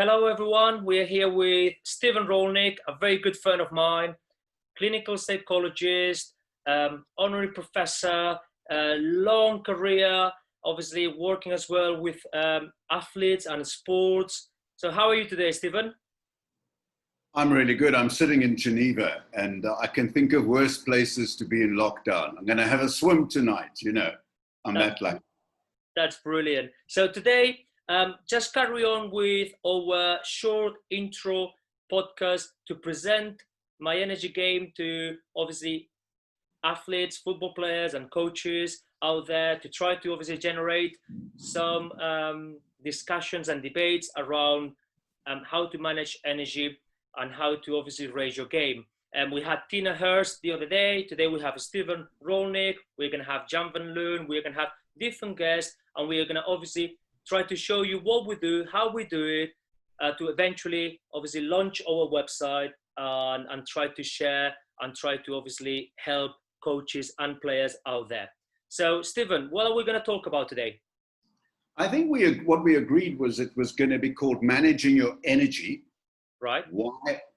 Hello, everyone. We are here with Stephen Rollnick, a very good friend of mine, clinical psychologist, honorary professor, long career, obviously working as well with athletes and sports. So how are you today, Stephen? I'm really good. I'm sitting in Geneva and I can think of worse places to be in lockdown. I'm going to have a swim tonight, I'm that lucky. That's brilliant. So today, just carry on with our short intro podcast to present my energy game to obviously athletes, football players and coaches out there to try to obviously generate some discussions and debates around how to manage energy and how to obviously raise your game. And we had Tina Hurst the other day. Today we have Stephen Rollnick. We're going to have Jan van Loon. We're going to have different guests. And we are going to obviously try to show you what we do, how we do it, to eventually obviously launch our website and try to share and try to obviously help coaches and players out there. So, Stephen, what are we going to talk about today? I think what we agreed was it was going to be called managing your energy. Right.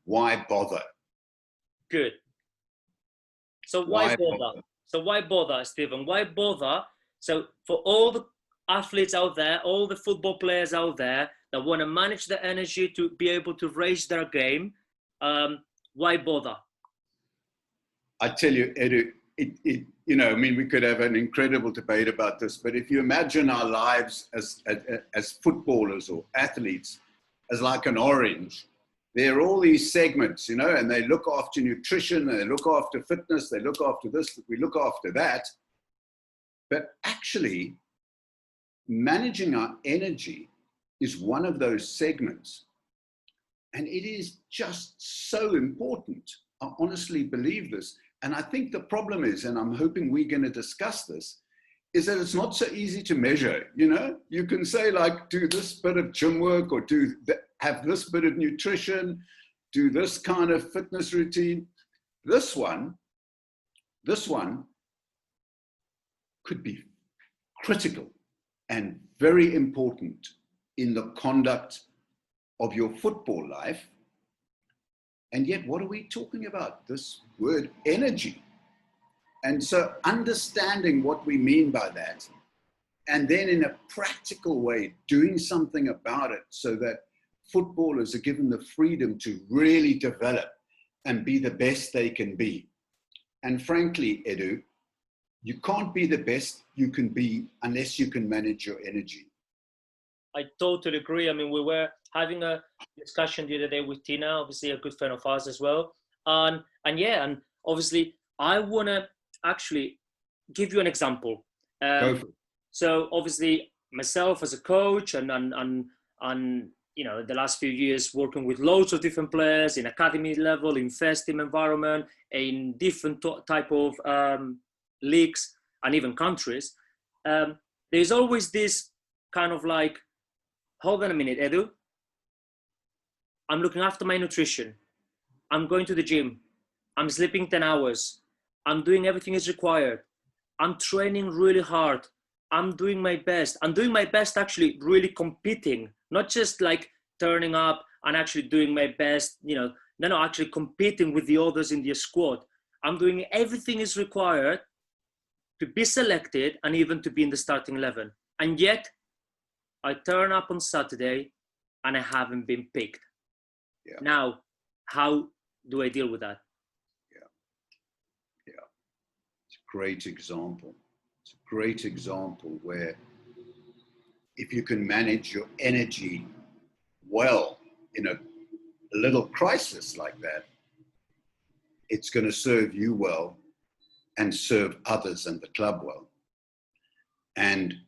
Why bother? Good. So why bother? So why bother, Stephen? Why bother? So for all the athletes out there, all the football players out there that want to manage their energy to be able to raise their game, why bother? I tell you, Edu, we could have an incredible debate about this, but if you imagine our lives as footballers or athletes as like an orange, there are all these segments, and they look after nutrition, and they look after fitness, they look after this, we look after that. But actually, managing our energy is one of those segments. And it is just so important. I honestly believe this. And I think the problem is, and I'm hoping we're going to discuss this, is that it's not so easy to measure. You can say like, do this bit of gym work or have this bit of nutrition, do this kind of fitness routine. This one could be critical and very important in the conduct of your football life. And yet, what are we talking about? This word energy. And so understanding what we mean by that, and then in a practical way, doing something about it so that footballers are given the freedom to really develop and be the best they can be. And frankly, Edu, you can't be the best you can be unless you can manage your energy. I totally agree. I mean, we were having a discussion the other day with Tina, obviously a good friend of ours as well. And obviously I want to actually give you an example. So obviously myself as a coach and the last few years working with loads of different players in academy level, in first team environment, in different type of leagues and even countries, there's always this kind of like, hold on a minute, Edu, I'm looking after my nutrition, I'm going to the gym, I'm sleeping 10 hours, I'm doing everything is required, I'm training really hard, I'm doing my best actually really competing, not just like turning up and actually doing my best, actually competing with the others in the squad. I'm doing everything is required to be selected and even to be in the starting 11. And yet I turn up on Saturday and I haven't been picked. Yeah. Now, how do I deal with that? Yeah. It's a great example. It's a great example where if you can manage your energy well in a little crisis like that, it's going to serve you well and serve others and the club well. And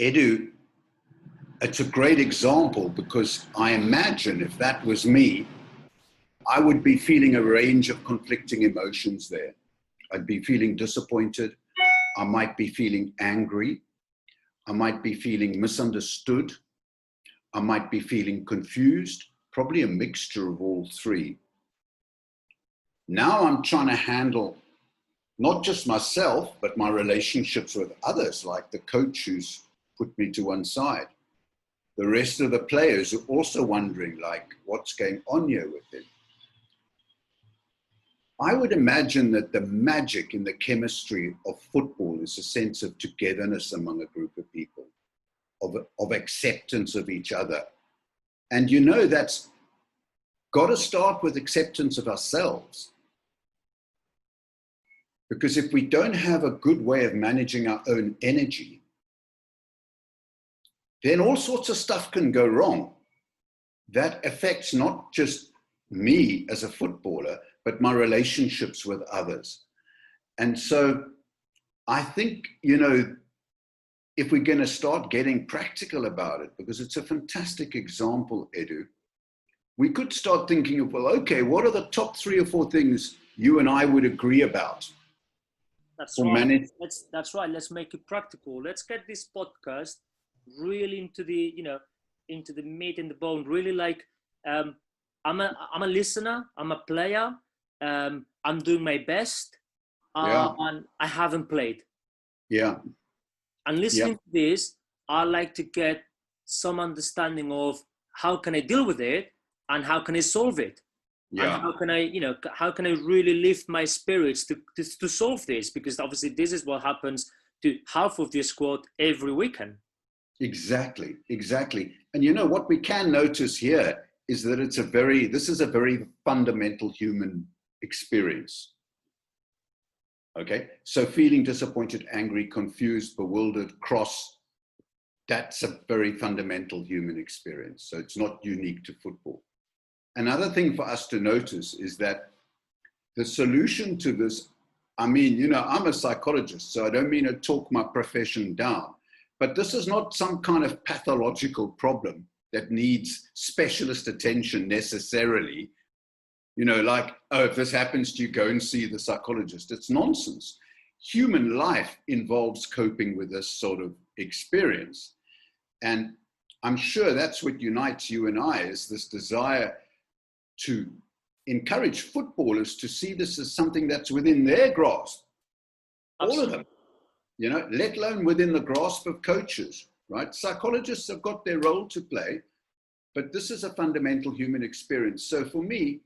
Edu, it's a great example because I imagine if that was me, I would be feeling a range of conflicting emotions there. I'd be feeling disappointed. I might be feeling angry. I might be feeling misunderstood. I might be feeling confused, probably a mixture of all three. Now I'm trying to handle not just myself, but my relationships with others, like the coach who's put me to one side. the rest of the players are also wondering, like, what's going on here with him? I would imagine that the magic in the chemistry of football is a sense of togetherness among a group of people, of acceptance of each other. And you know, that's got to start with acceptance of ourselves. Because if we don't have a good way of managing our own energy, then all sorts of stuff can go wrong. That affects not just me as a footballer, but my relationships with others. And so I think, you know, if we're going to start getting practical about it, because it's a fantastic example, Edu, we could start thinking of, well, okay, what are the top 3 or 4 things you and I would agree about? That's right. That's right. Let's make it practical. Let's get this podcast really into the, you know, into the meat and the bone. Really, like, I'm a listener. I'm a player. I'm doing my best, and I haven't played. Yeah. And listening to this, I like to get some understanding of how can I deal with it and how can I solve it. And how can I, you know, how can I really lift my spirits to solve this? Because obviously this is what happens to half of the squad every weekend. Exactly, exactly. And you know, what we can notice here is that this is a very fundamental human experience. Okay, so feeling disappointed, angry, confused, bewildered, cross, that's a very fundamental human experience. So it's not unique to football. Another thing for us to notice is that the solution to this, I mean, you know, I'm a psychologist, so I don't mean to talk my profession down, but this is not some kind of pathological problem that needs specialist attention necessarily. You know, like, oh, if this happens to you, go and see the psychologist. It's nonsense. Human life involves coping with this sort of experience. And I'm sure that's what unites you and I, is this desire to encourage footballers to see this as something that's within their grasp. Absolutely. All of them, you know, let alone within the grasp of coaches, right? Psychologists have got their role to play, but this is a fundamental human experience. So for me,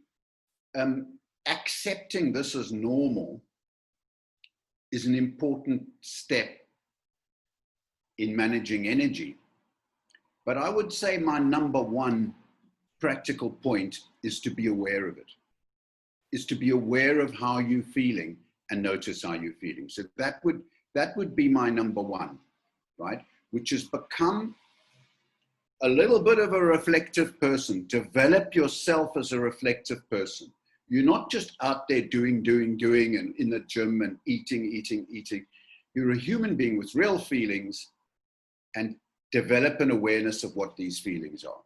accepting this as normal is an important step in managing energy. But I would say my number one practical point is to be aware of it, is to be aware of how you're feeling and notice how you're feeling. So that would be my number one, right? Which is become a little bit of a reflective person. Develop yourself as a reflective person. You're not just out there doing, and in the gym and eating. You're a human being with real feelings, and develop an awareness of what these feelings are.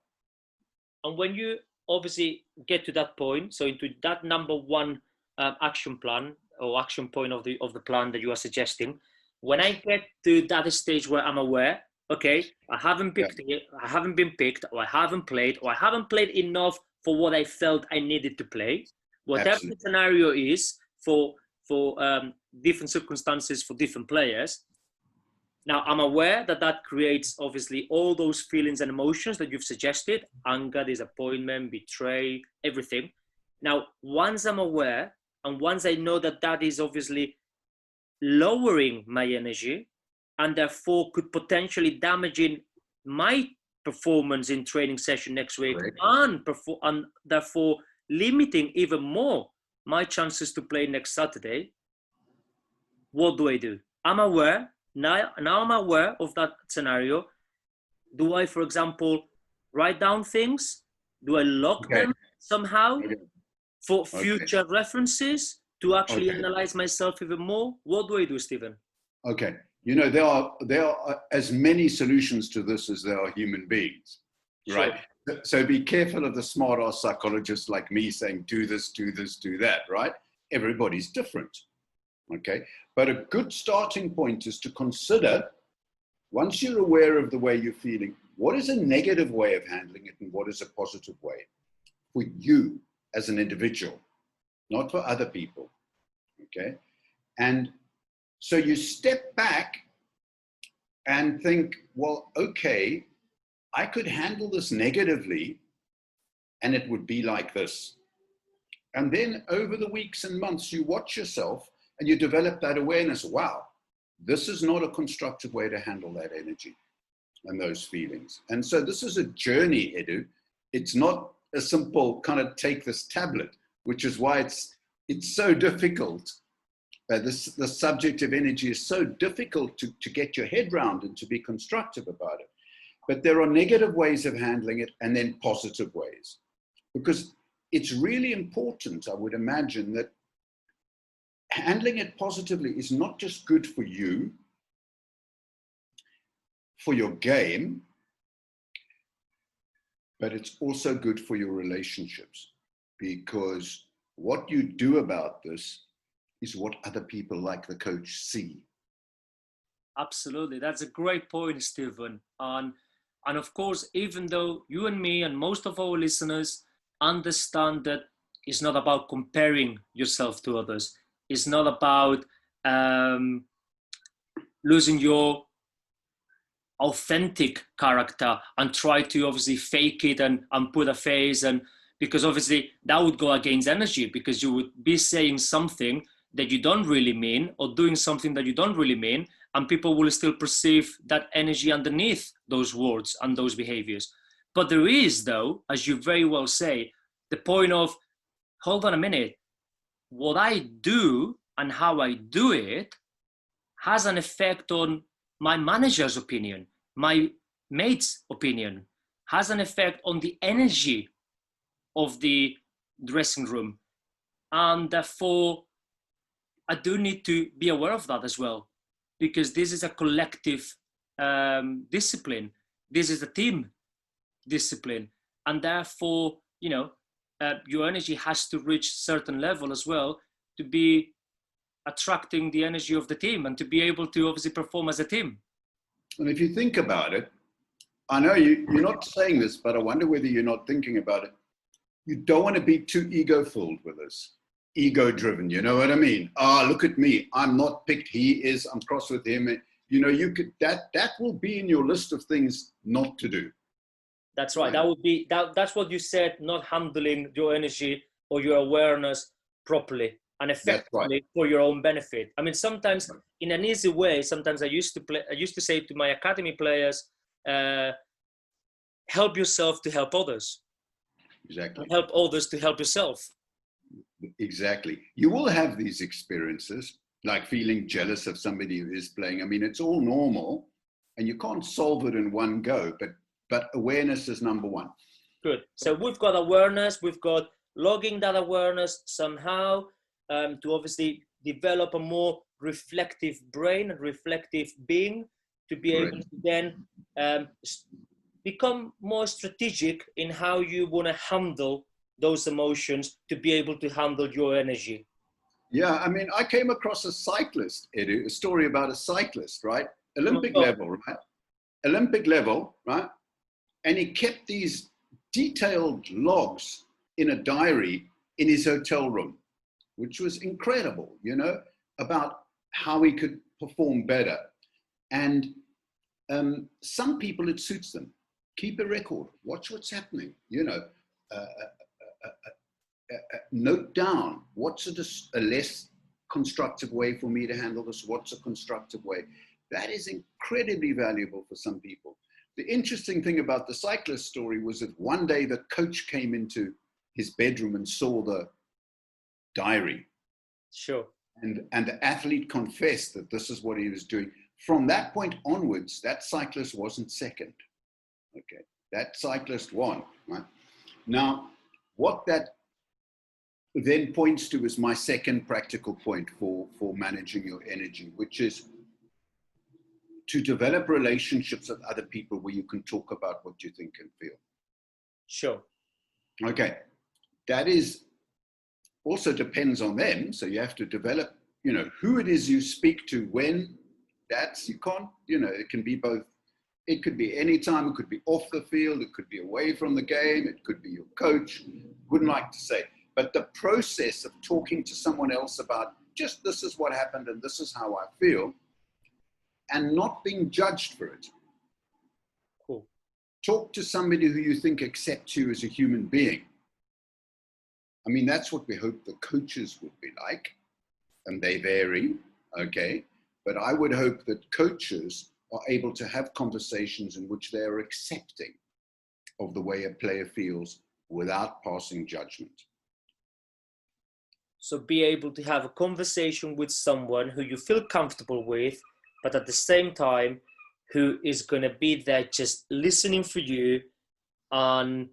And when you obviously get to that point, so into that number one action plan or action point of the plan that you are suggesting, when I get to that stage where I'm aware, okay, I haven't picked it, I haven't been picked, or I haven't played enough for what I felt I needed to play, whatever the scenario is for different circumstances for different players. Now, I'm aware that creates, obviously, all those feelings and emotions that you've suggested: anger, disappointment, betray, everything. Now, once I'm aware, and once I know that is obviously lowering my energy, and therefore could potentially damaging my performance in training session next week, and therefore limiting even more my chances to play next Saturday, what do? I'm aware. Now I'm aware of that scenario. Do I, for example, write down things? Do I lock them somehow for future references to actually analyze myself even more? What do I do, Stephen? Okay. You know, there are as many solutions to this as there are human beings, right? Sure. So be careful of the smart-ass psychologists like me saying, do this, do that, right? Everybody's different. Okay, but a good starting point is to consider, once you're aware of the way you're feeling, what is a negative way of handling it and what is a positive way for you as an individual, not for other people. Okay, and so you step back and think, well, okay, I could handle this negatively and it would be like this. And then over the weeks and months, you watch yourself and you develop that awareness. Wow, this is not a constructive way to handle that energy and those feelings. And so this is a journey, Edu. It's not a simple kind of take this tablet, which is why it's so difficult. The subject of energy is so difficult to get your head round and to be constructive about it. But there are negative ways of handling it and then positive ways. Because it's really important, I would imagine, that handling it positively is not just good for you, for your game, but it's also good for your relationships. Because what you do about this is what other people like the coach see. Absolutely. That's a great point, Stephen. And of course, even though you and me and most of our listeners understand that it's not about comparing yourself to others, it's not about losing your authentic character and try to obviously fake it and put a face, and because obviously that would go against energy, because you would be saying something that you don't really mean or doing something that you don't really mean, and people will still perceive that energy underneath those words and those behaviors. But there is, though, as you very well say, the point of, hold on a minute, what I do and how I do it has an effect on my manager's opinion, my mate's opinion, has an effect on the energy of the dressing room. And therefore, I do need to be aware of that as well, because this is a collective discipline. This is a team discipline. And therefore, your energy has to reach certain level as well to be attracting the energy of the team and to be able to obviously perform as a team. And if you think about it, I know you're not saying this, but I wonder whether you're not thinking about it. You don't want to be too ego-filled with this, ego-driven. You know what I mean? Look at me. I'm not picked. He is. I'm cross with him. You could that will be in your list of things not to do. That's right. That would be that's what you said. Not handling your energy or your awareness properly and effectively for your own benefit. I mean, sometimes in an easy way. Sometimes I used to say to my academy players, help yourself to help others. Exactly. Help others to help yourself. Exactly. You will have these experiences, like feeling jealous of somebody who is playing. I mean, it's all normal, and you can't solve it in one go. But awareness is number one. Good. So we've got awareness. We've got logging that awareness somehow to obviously develop a more reflective brain and reflective being to be able to then become more strategic in how you want to handle those emotions to be able to handle your energy. Yeah, I mean, I came across a cyclist, Edu, a story about a cyclist, right? Olympic level, right? Olympic level, right? And he kept these detailed logs in a diary in his hotel room, which was incredible, about how he could perform better. And some people, it suits them. Keep a record, watch what's happening, note down what's a less constructive way for me to handle this, what's a constructive way. That is incredibly valuable for some people. The interesting thing about the cyclist story was that one day the coach came into his bedroom and saw the diary. Sure. And the athlete confessed that this is what he was doing. From that point onwards, that cyclist wasn't second. Okay, that cyclist won. Right? Now, what that then points to is my second practical point for managing your energy, which is to develop relationships with other people where you can talk about what you think and feel. Sure. Okay, that is also depends on them. So you have to develop, who it is you speak to when. You can't, it can be both. It could be any time. It could be off the field. It could be away from the game. It could be your coach. Wouldn't like to say. But the process of talking to someone else about just this is what happened and this is how I feel, and not being judged for it. Cool. Talk to somebody who you think accepts you as a human being. I mean, that's what we hope the coaches would be like, and they vary, okay? But I would hope that coaches are able to have conversations in which they're accepting of the way a player feels without passing judgment. So be able to have a conversation with someone who you feel comfortable with, but at the same time, who is going to be there just listening for you, and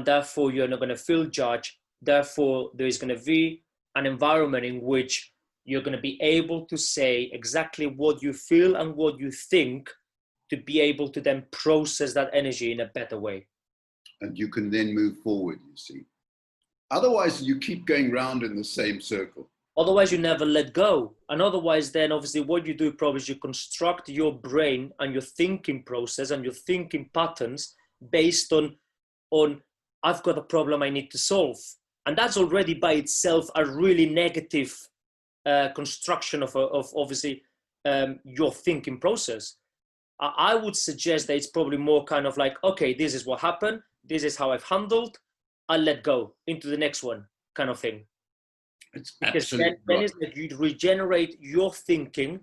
therefore you're not going to feel judged. Therefore, there is going to be an environment in which you're going to be able to say exactly what you feel and what you think, to be able to then process that energy in a better way. And you can then move forward, you see. Otherwise, you keep going round in the same circle. Otherwise, you never let go. And otherwise, then obviously what you do probably is you construct your brain and your thinking process and your thinking patterns based on I've got a problem I need to solve. And that's already by itself a really negative construction of obviously your thinking process. I would suggest that it's probably more kind of like, okay, this is what happened. This is how I've handled. I'll let go into the next one kind of thing. It's Because absolutely then right. it's like you regenerate your thinking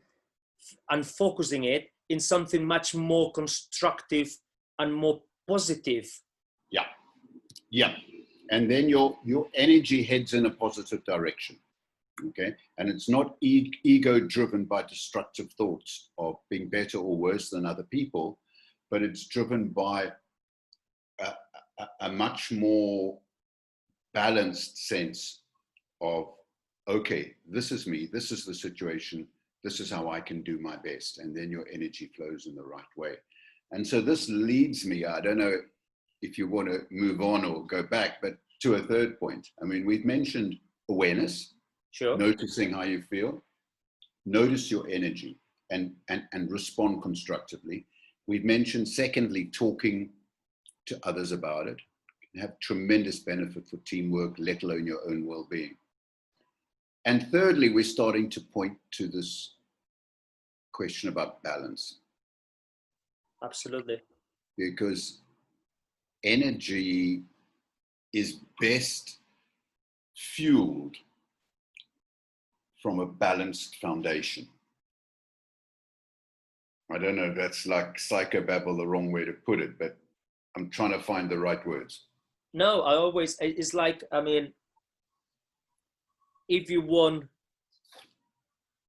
and focusing it in something much more constructive and more positive. Yeah, yeah. And then your energy heads in a positive direction, okay? And it's not ego driven by destructive thoughts of being better or worse than other people, but it's driven by a much more balanced sense of, okay, this is me, this is the situation, this is how I can do my best. And then your energy flows in the right way. And so this leads me, I don't know if you want to move on or go back, but to a third point. I mean, we've mentioned awareness, Sure. noticing how you feel, notice your energy and respond constructively. We've mentioned, secondly, talking to others about it. Can have tremendous benefit for teamwork, let alone your own well-being. And thirdly, we're starting to point to this question about balance. Absolutely. Because energy is best fueled from a balanced foundation. I don't know if that's like psychobabble, the wrong way to put it, but I'm trying to find the right words. No, it's like, I mean, if you want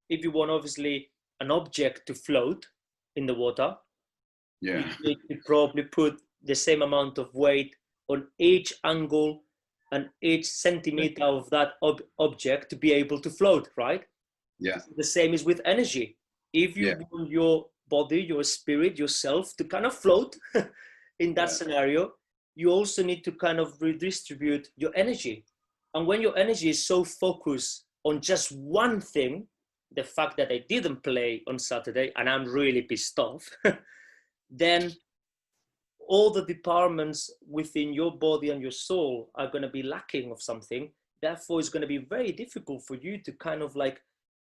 obviously an object to float in the water, Yeah. you need to probably put the same amount of weight on each angle and each centimeter of that object to be able to float, right? Yeah. The same is with energy. If you want your body, your spirit, yourself to kind of float in that scenario, you also need to kind of redistribute your energy. And when your energy is so focused on just one thing, the fact that I didn't play on Saturday and I'm really pissed off, then all the departments within your body and your soul are going to be lacking of something. Therefore, it's going to be very difficult for you to kind of like,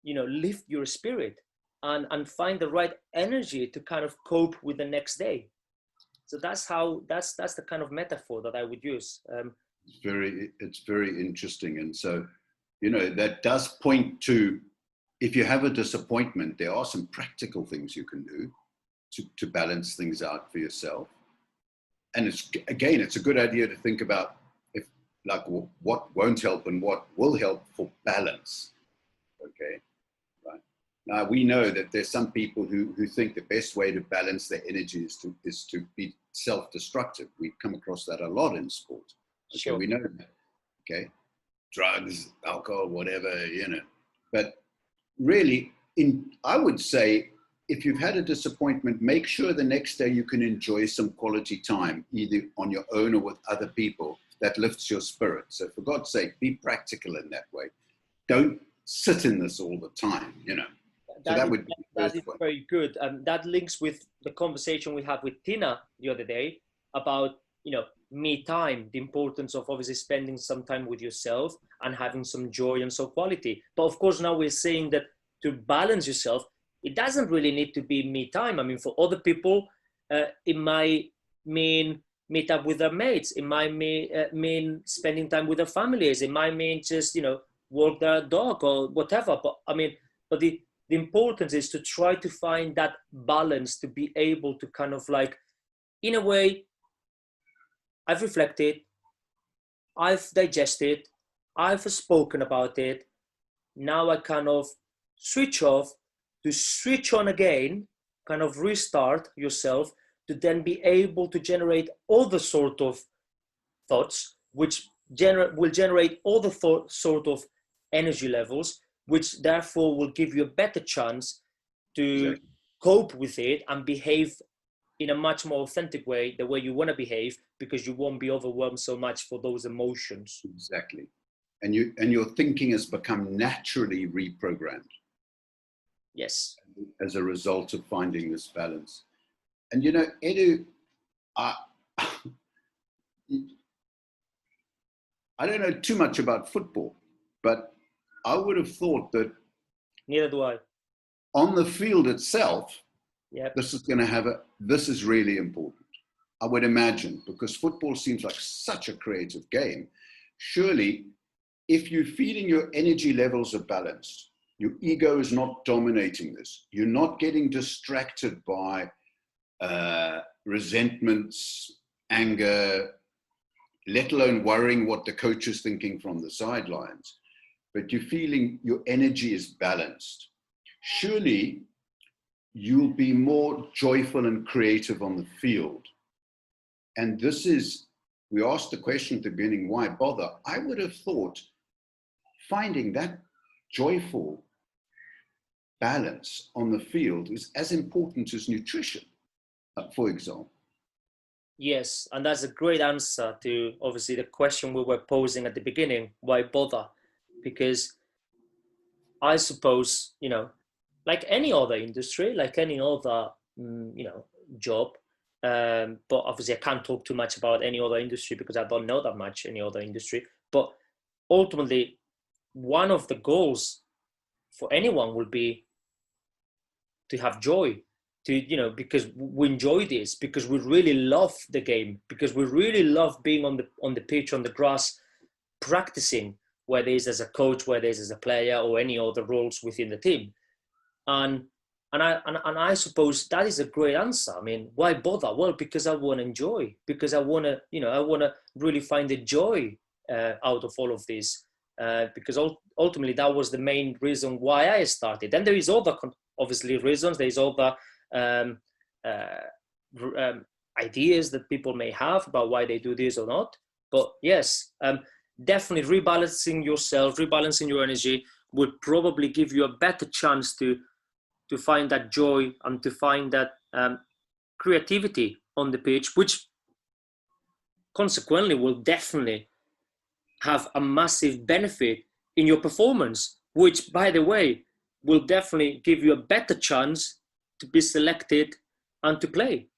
you know, lift your spirit and find the right energy to kind of cope with the next day. So that's the kind of metaphor that I would use. It's very interesting. And so, you know, that does point to, if you have a disappointment, there are some practical things you can do to balance things out for yourself. And it's a good idea to think about if, like, what won't help and what will help for balance. Okay, right. Now we know that there's some people who think the best way to balance their energy is to be self-destructive. We've come across that a lot in sport. Okay, Sure. we know that. Okay, drugs, alcohol, whatever, you know. But really, I would say, if you've had a disappointment, make sure the next day you can enjoy some quality time, either on your own or with other people, that lifts your spirit. So for God's sake, be practical in that way. Don't sit in this all the time, you know. That is very good. And that links with the conversation we had with Tina the other day about, you know, me time, the importance of obviously spending some time with yourself and having some joy and so quality. But of course, now we're saying that to balance yourself, it doesn't really need to be me time. I mean, for other people, it might mean meet up with their mates. It might mean spending time with their families. It might mean just, walk their dog or whatever. But I mean, but the importance is to try to find that balance, to be able to kind of like, in a way, I've reflected, I've digested, I've spoken about it. Now I kind of switch off to switch on again, kind of restart yourself to then be able to generate other sort of thoughts, which will generate other sort of energy levels, which therefore will give you a better chance to cope with it and behave in a much more authentic way, the way you want to behave, because you won't be overwhelmed so much for those emotions. Exactly. And your thinking has become naturally reprogrammed. Yes. As a result of finding this balance. And Edu, I don't know too much about football, but I would have thought that neither do I. On the field itself, yep. This is really important. I would imagine, because football seems like such a creative game. Surely, if you're feeling your energy levels are balanced, your ego is not dominating this, you're not getting distracted by resentments, anger, let alone worrying what the coach is thinking from the sidelines, but you're feeling your energy is balanced. Surely you'll be more joyful and creative on the field. And this is, we asked the question at the beginning, why bother? I would have thought finding that joyful balance on the field is as important as nutrition, for example. Yes, and that's a great answer to obviously the question we were posing at the beginning, why bother? Because I suppose, like any other industry, like any other, job, but obviously I can't talk too much about any other industry because I don't know that much any other industry. But ultimately, one of the goals for anyone will be to have joy, because we enjoy this, because we really love the game, because we really love being on the pitch, on the grass, practicing, whether it's as a coach, whether it's as a player, or any other roles within the team. And I suppose that is a great answer. I mean, why bother? Well, because I want to enjoy, because I want to really find the joy out of all of this, because ultimately that was the main reason why I started. And there is other obviously reasons. There's other ideas that people may have about why they do this or not. But yes, definitely rebalancing yourself, rebalancing your energy would probably give you a better chance to find that joy and to find that creativity on the pitch, which consequently will definitely have a massive benefit in your performance, which, by the way, will definitely give you a better chance to be selected and to play.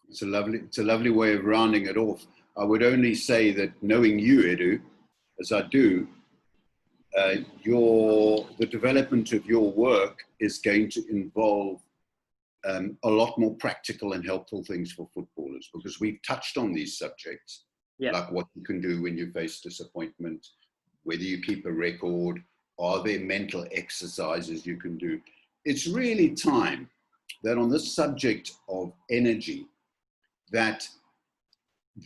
It's a lovely way of rounding it off. I would only say that knowing you, Edu, as I do, the development of your work is going to involve a lot more practical and helpful things for footballers, because we've touched on these subjects, like what you can do when you face disappointment, whether you keep a record, are there mental exercises you can do. It's really time that on this subject of energy, that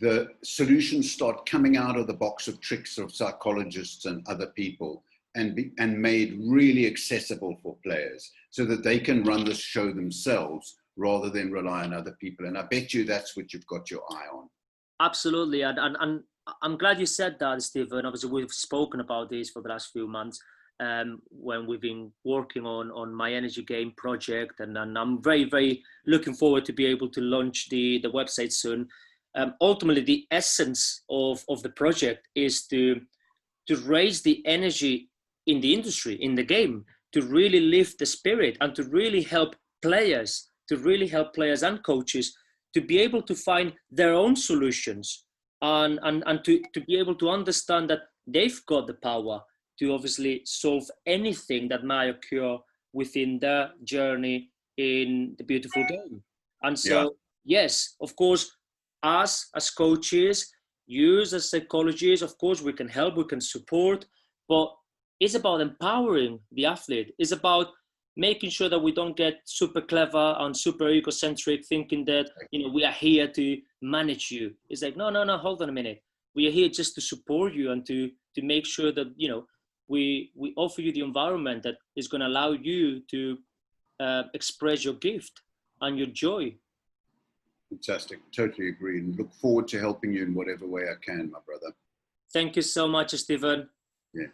the solutions start coming out of the box of tricks of psychologists and other people and made really accessible for players so that they can run this show themselves rather than rely on other people. And I bet you that's what you've got your eye on. Absolutely. And I'm glad you said that, Stephen. Obviously, we've spoken about this for the last few months when we've been working on my energy game project. And I'm very, very looking forward to be able to launch the website soon. Ultimately, the essence of the project is to raise the energy in the industry, in the game, to really lift the spirit and to really help players, and coaches to be able to find their own solutions and to be able to understand that they've got the power to obviously solve anything that might occur within their journey in the beautiful game. And so, yes, of course, us as coaches, you as psychologists, of course, we can help, we can support, but it's about empowering the athlete. It's about making sure that we don't get super clever and super egocentric, thinking that, you know, we are here to manage you. It's like, no, hold on a minute. We are here just to support you and to make sure that, you know, we offer you the environment that is going to allow you to express your gift and your joy. Fantastic. Totally agree. And look forward to helping you in whatever way I can, my brother. Thank you so much, Stephen. Yeah.